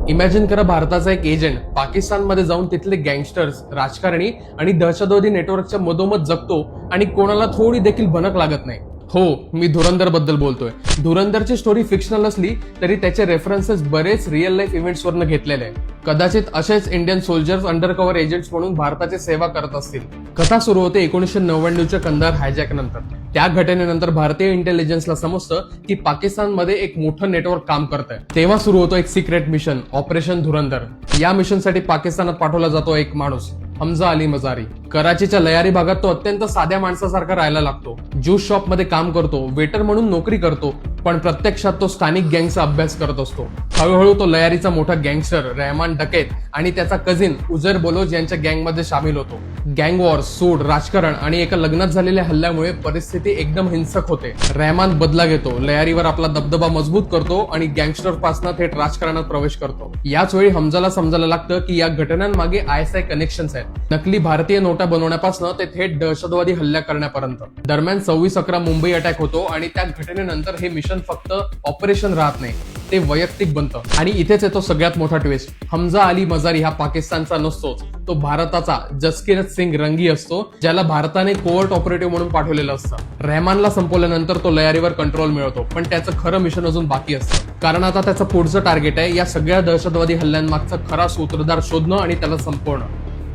Imagine करा भारताचा एक एजंट पाकिस्तानमध्ये जाऊन तिथले गँगस्टर्स, राजकारणी आणि दहशतवादी नेटवर्कच्या मधोमध जगतो आणि कोणाला थोडी देखील भनक लागत नाही. हो, मी धुरंधर बद्दल बोलतोय. धुरंधरची स्टोरी फिक्शनल असली तरी त्याचे रेफरन्सेस बरेच रिअल लाईफ इव्हेंट्स वरनं घेतलेले आहे. कदाचित असेच Indian soldiers under cover agents म्हणून भारताची सेवा करत असतील. कथा सुरू होते 1999च्या कंदार हायजॅक नंतर. त्या घटनेनंतर भारतीय इंटेलिजन्सला समजतं की पाकिस्तानमध्ये एक मोठं नेटवर्क काम करत आहे. तेव्हा सुरू होतो एक सिक्रेट मिशन, ऑपरेशन धुरंधर. या मिशनसाठी पाकिस्तानात पाठवला जातो एक माणूस, हमजा अली मजारी. कराचीच्या लयारी भागात तो अत्यंत साध्या माणसासारखा राहायला लागतो. ज्यूस शॉप मध्ये काम करतो, वेटर म्हणून नोकरी करतो, पण प्रत्यक्षात तो स्थानिक गँगचा अभ्यास करत असतो. हळूहळू तो लयारीचा मोठा गँगस्टर रहमान डकेत आणि त्याचा कझिन उजैर बलोच यांच्या गँगमध्ये सामील होतो. गँग वॉर, सूड, राजकारण आणि एका लग्नात झालेल्या हल्ल्यामुळे परिस्थिती एकदम हिंसक होते. रहमान बदला घेतो, लयारीवर आपला दबदबा मजबूत करतो आणि गँगस्टर पासून थेट राजकारणात प्रवेश करतो. याच वेळी हमजाला समजायला लागतं की या घटनांमागे ISI कनेक्शन्स आहेत. नकली भारतीय नोटा बनवण्यापासून ते थेट दहशतवादी हल्ला करण्यापर्यंत. दरम्यान 26/11 मुंबई अटॅक होतो आणि त्या घटनेनंतर हे मिशन फक्त ऑपरेशन राहत नाही, ते वैयक्तिक बनतं. आणि इथेच येतो सगळ्यात मोठा ट्विस्ट. हमजा अली मजारी हा पाकिस्तानचा नसतोच, तो भारताचा जसकिरत सिंग रंगी असतो, ज्याला भारताने कोवर्ट ऑपरेटिव्ह म्हणून पाठवलेलं असतं. रहमानला संपवल्यानंतर तो लयारीवर कंट्रोल मिळवतो, पण त्याचं खरं मिशन अजून बाकी असतं. कारण आता त्याचं पुढचं टार्गेट आहे या सगळ्या दहशतवादी हल्ल्यांमागचा खरा सूत्रधार शोधणं आणि त्याला संपवणं.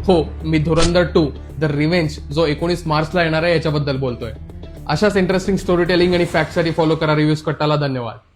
हो, मी धुरंधर 2 द रिव्हेंज जो 19 मार्चला येणार आहे याच्याबद्दल बोलतोय. अशाच इंटरेस्टिंग स्टोरी टेलिंग आणि फॅक्टसाठी फॉलो करा रिव्ह्यूज कट्टाला. धन्यवाद.